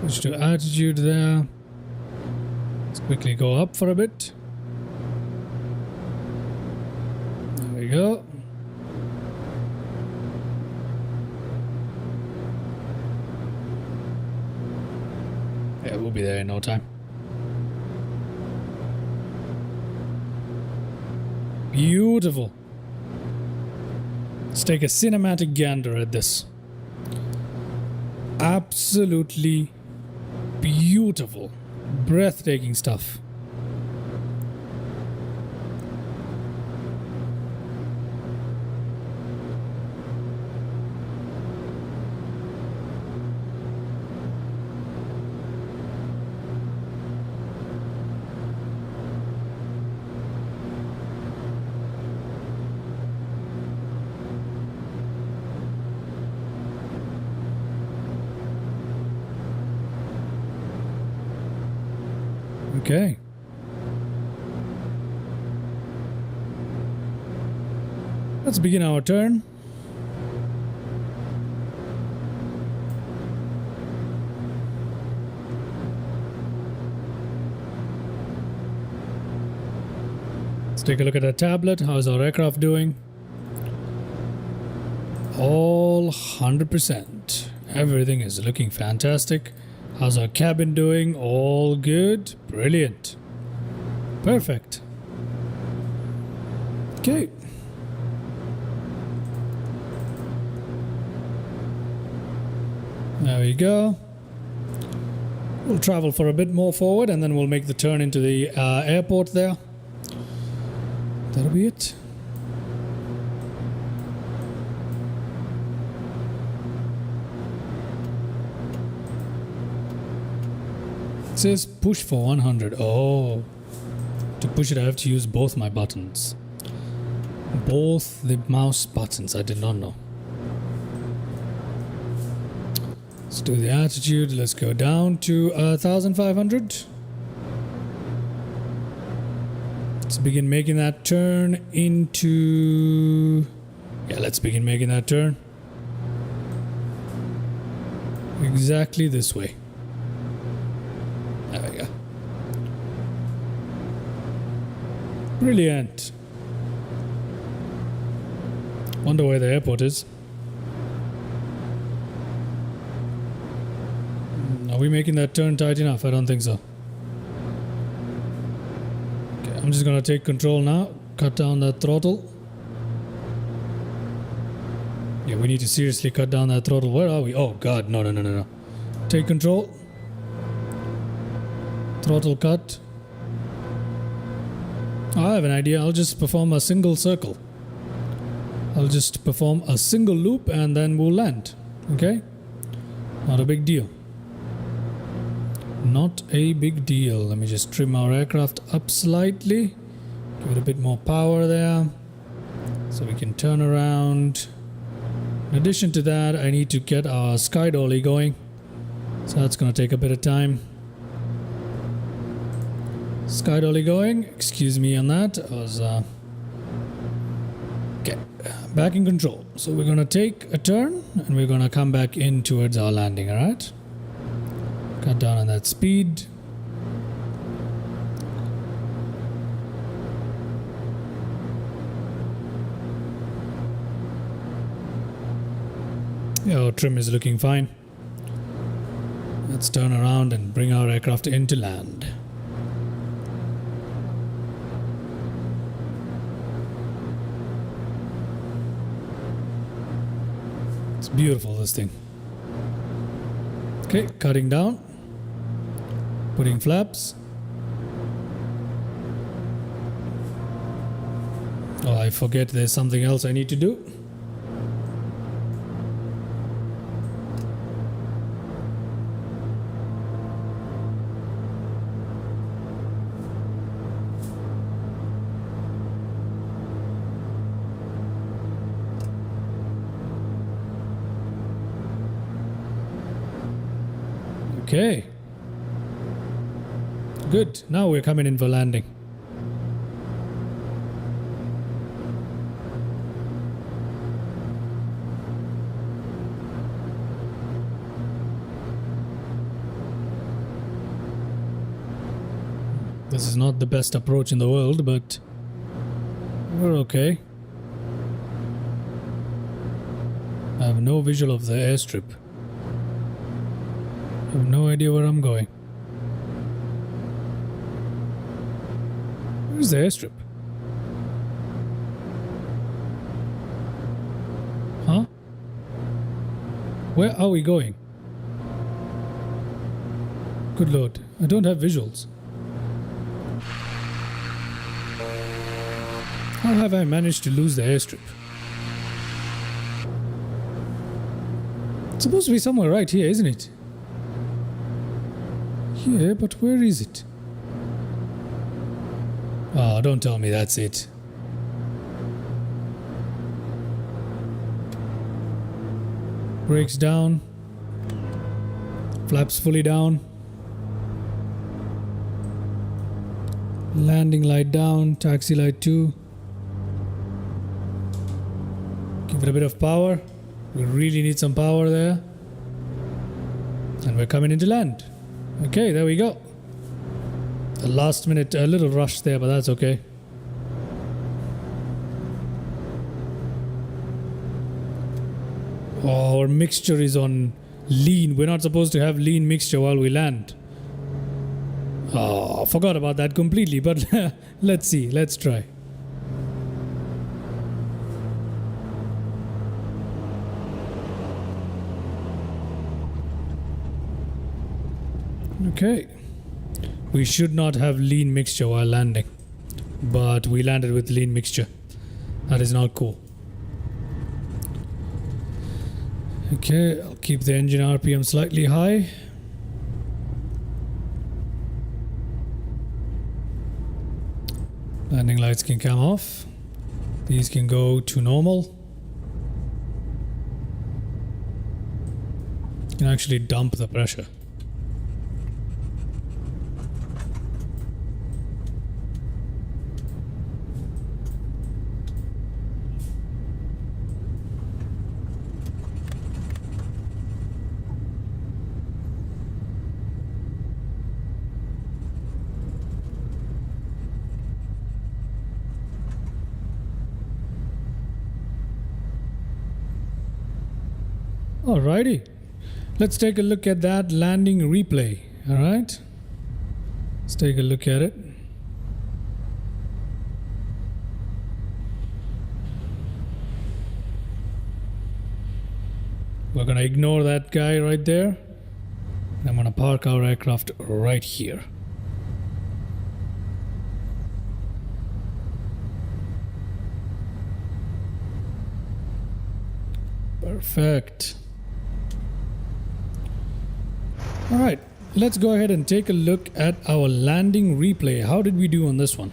Switch to altitude there. Let's quickly go up for a bit. There we go. Yeah, we'll be there in no time. Beautiful. Let's take a cinematic gander at this. Absolutely beautiful. Breathtaking stuff. Okay. Let's begin our turn. Let's take a look at our tablet. How's our aircraft doing? All 100%. Everything is looking fantastic. How's our cabin doing? All good. Brilliant. Perfect. Okay. There we go. We'll travel for a bit more forward and then we'll make the turn into the airport there. That'll be it. It says push for 100. Oh. To push it I have to use both my buttons. Both the mouse buttons. I did not know. Let's do the altitude. Let's go down to 1,500. Let's begin making that turn into... Yeah, let's begin making that turn. Exactly this way. There we go. Brilliant. Wonder where the airport is. Are we making that turn tight enough? I don't think so. Okay, I'm just gonna take control now. Cut down that throttle. Yeah, we need to seriously cut down that throttle. Where are we? Oh god, no. Take control. Throttle cut. Oh, I have an idea. I'll just perform a single circle. I'll just perform a single loop and then we'll land. Okay? Not a big deal. Not a big deal. Let me just trim our aircraft up slightly. Give it a bit more power there. So we can turn around. In addition to that, I need to get our sky dolly going. So that's going to take a bit of time. Sky dolly going. Excuse me on that. I was... Okay. Back in control. So we're going to take a turn and we're going to come back in towards our landing, alright? Cut down on that speed. Yeah, our trim is looking fine. Let's turn around and bring our aircraft into land. It's beautiful, this thing. Okay, cutting down, putting flaps. Oh, I forget there's something else I need to do. Okay. Good. Now we're coming in for landing. This is not the best approach in the world, but we're okay. I have no visual of the airstrip. I have no idea where I'm going. Where's the airstrip? Huh? Where are we going? Good lord, I don't have visuals. How have I managed to lose the airstrip? It's supposed to be somewhere right here, isn't it? Here, but where is it? Oh, don't tell me that's it. Brakes down. Flaps fully down. Landing light down. Taxi light 2. Give it a bit of power. We really need some power there. And we're coming into land. Okay, there we go. The last minute, a little rush there, but that's okay. Oh, our mixture is on lean. We're not supposed to have lean mixture while we land. Oh, forgot about that completely, but let's see. Let's try. Okay. We should not have lean mixture while landing, but we landed with lean mixture. That is not cool. Okay, I'll keep the engine RPM slightly high. Landing lights can come off. These can go to normal. You can actually dump the pressure. Alrighty, let's take a look at that landing replay. Alright, let's take a look at it. We're gonna ignore that guy right there. I'm gonna park our aircraft right here. Perfect. Alright, let's go ahead and take a look at our landing replay. How did we do on this one?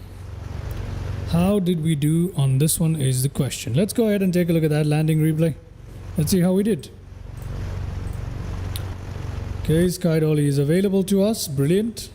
How did we do on this one is the question. Let's go ahead and take a look at that landing replay. Let's see how we did. Okay, Sky Dolly is available to us. Brilliant.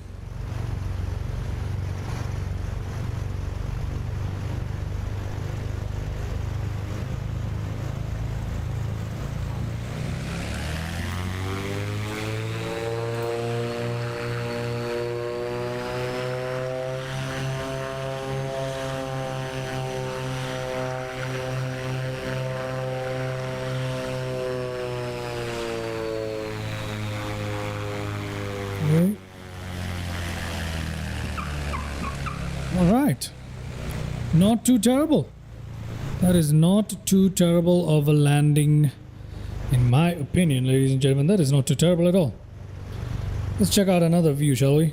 Not too terrible. That is not too terrible of a landing, in my opinion, ladies and gentlemen. That is not too terrible at all. Let's check out another view, shall we?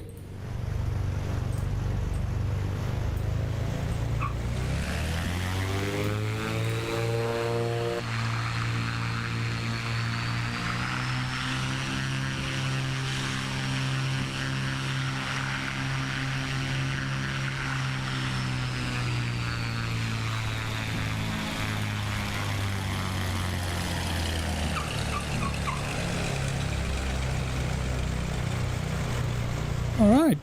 All right.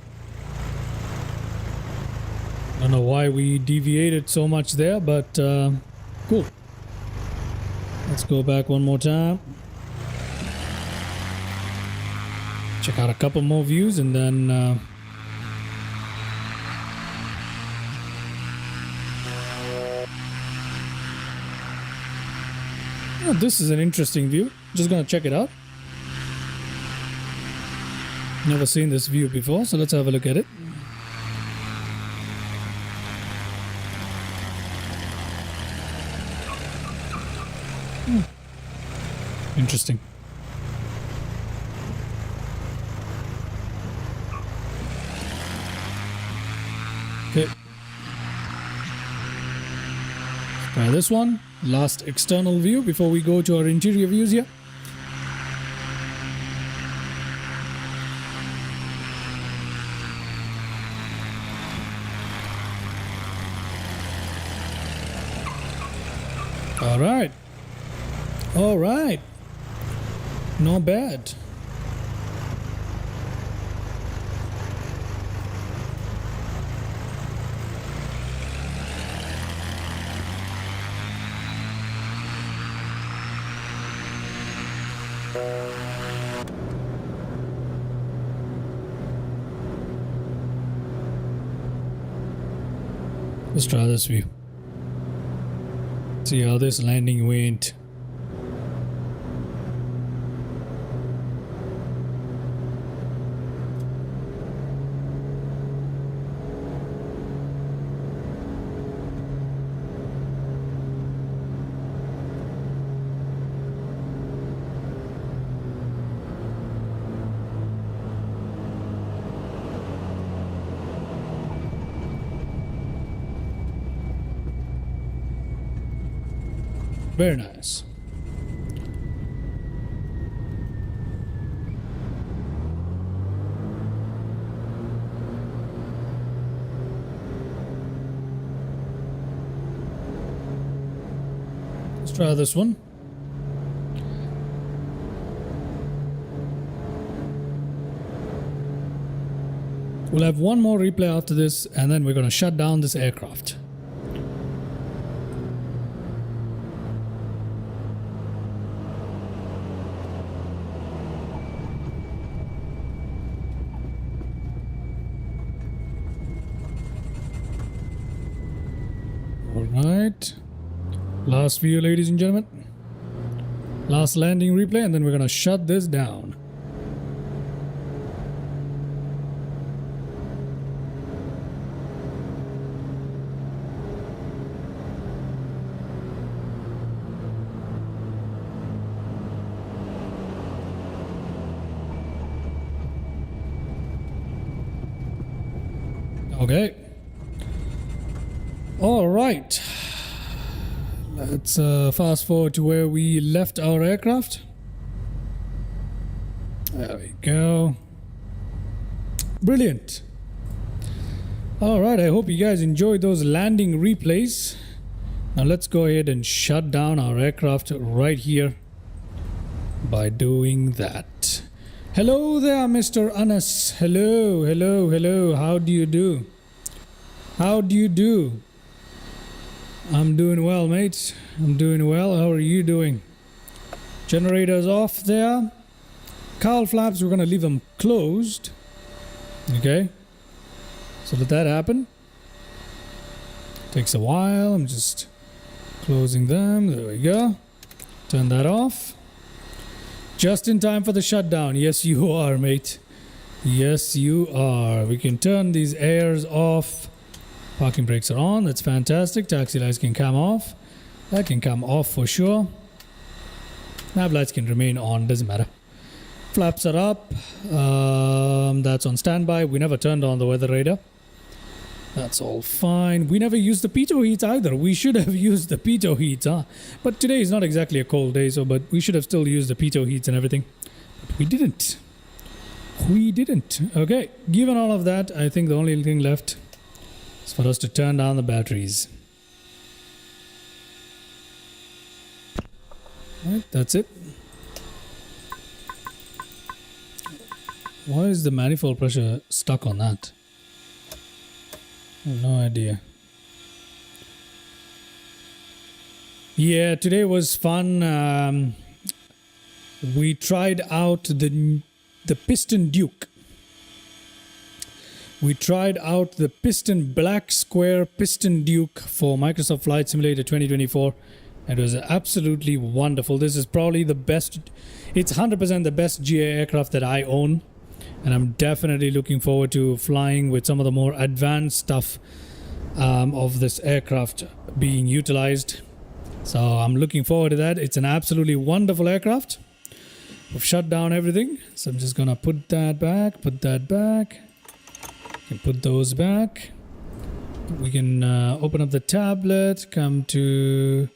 I don't know why we deviated so much there, but cool. Let's go back one more time. Check out a couple more views and then oh, this is an interesting view. Just gonna check it out. Never seen this view before, so let's have a look at it. Interesting. Okay. Let's try this one. Last external view before we go to our interior views here. All right. All right. Not bad. Let's try this view. See how this landing went. Very nice. Let's try this one. We'll have one more replay after this, and then we're going to shut down this aircraft. Alright, last view, ladies and gentlemen. Last landing replay, and then we're gonna shut this down. Okay. All right. Let's fast forward to where we left our aircraft. There we go. Brilliant. All right. I hope you guys enjoyed those landing replays. Now let's go ahead and shut down our aircraft right here by doing that. Hello there, Mr. Anas. Hello, hello, hello. How do you do? How do you do? I'm doing well, mates. I'm doing well. How are you doing? Generators off there. Cowl flaps, we're going to leave them closed. Okay. So let that happen. Takes a while. I'm just closing them. There we go. Turn that off. Just in time for the shutdown. Yes, you are, mate. Yes, you are. We can turn these airs off Parking brakes are on. That's fantastic. Taxi lights can come off. That can come off for sure. Nav lights can remain on. Doesn't matter. Flaps are up. That's on standby. We never turned on the weather radar. That's all fine. We never used the pitot heat either. We should have used the pitot heat, huh? But today is not exactly a cold day, but we should have still used the pitot heats and everything. But we didn't. We didn't. Okay, given all of that, I think the only thing left is for us to turn down the batteries. Alright, that's it. Why is the manifold pressure stuck on that? I have no idea. Yeah, today was fun. We tried out the Piston Duke. We tried out the Piston Black Square Piston Duke for Microsoft Flight Simulator 2024. It was absolutely wonderful. This is probably the best. It's 100% the best GA aircraft that I own. And I'm definitely looking forward to flying with some of the more advanced stuff of this aircraft being utilized. So I'm looking forward to that. It's an absolutely wonderful aircraft. We've shut down everything. So I'm just going to put that back, put that back. And put those back. We can open up the tablet, come to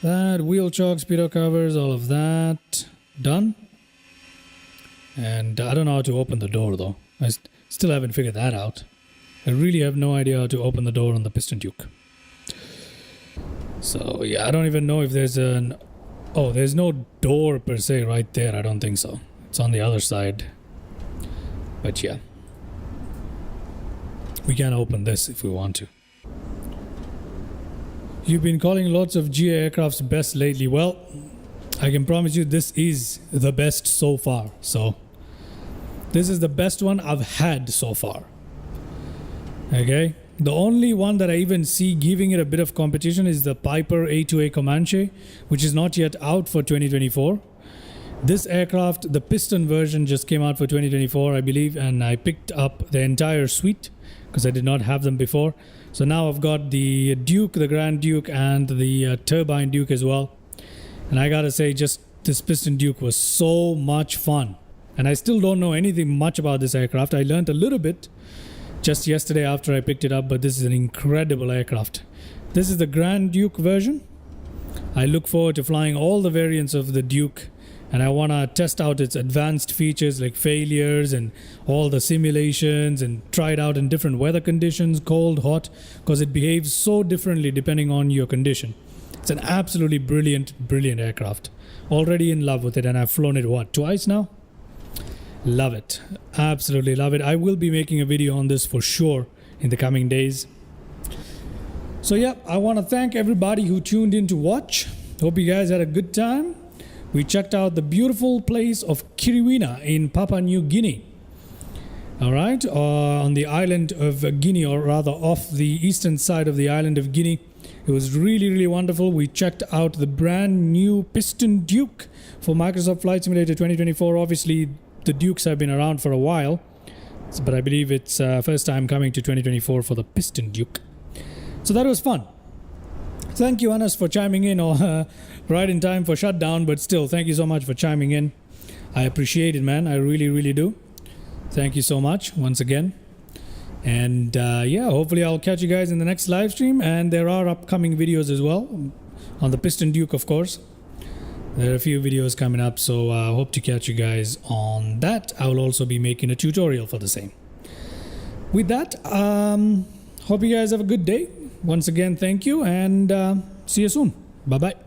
that, wheel chock, speedo covers, all of that. Done. And I don't know how to open the door though. I still haven't figured that out. I really have no idea how to open the door on the Piston Duke. So yeah, I don't even know if there's an... Oh, there's no door per se right there. I don't think so. It's on the other side. But yeah. We can open this if we want to. You've been calling lots of GA aircrafts best lately. Well, I can promise you this is the best so far. So this is the best one I've had so far. Okay. The only one that I even see giving it a bit of competition is the Piper A2A Comanche, which is not yet out for 2024. This aircraft, the Piston version, just came out for 2024, I believe, and I picked up the entire suite because I did not have them before. So now I've got the Duke, the Grand Duke, and the Turbine Duke as well. And I gotta say, just this Piston Duke was so much fun. And I still don't know anything much about this aircraft. I learned a little bit just yesterday after I picked it up, but this is an incredible aircraft. This is the Grand Duke version. I look forward to flying all the variants of the Duke, and I want to test out its advanced features like failures and all the simulations and try it out in different weather conditions, cold, hot, because it behaves so differently depending on your condition. It's an absolutely brilliant aircraft. Already in love with it, and I've flown it, what, twice now? Love it. Absolutely love it. I will be making a video on this for sure in the coming days. So yeah, I want to thank everybody who tuned in to watch. Hope you guys had a good time. We checked out the beautiful place of Kiribati in Papua New Guinea. Alright, on the island of Guinea, or rather off the eastern side of the island of Guinea. It was really wonderful. We checked out the brand new Piston Duke for Microsoft Flight Simulator 2024. Obviously, the Dukes have been around for a while, but I believe it's first time coming to 2024 for the Piston Duke. So that was fun. Thank you, Anas, for chiming in, or right in time for shutdown, but still, thank you so much for chiming in. I appreciate it, man. I really do. Thank you so much once again. And yeah, hopefully I'll catch you guys in the next live stream, and there are upcoming videos as well on the Piston Duke, of course. There are a few videos coming up, so I hope to catch you guys on that. I will also be making a tutorial for the same. With that, hope you guys have a good day. Once again, thank you, and see you soon. Bye-bye.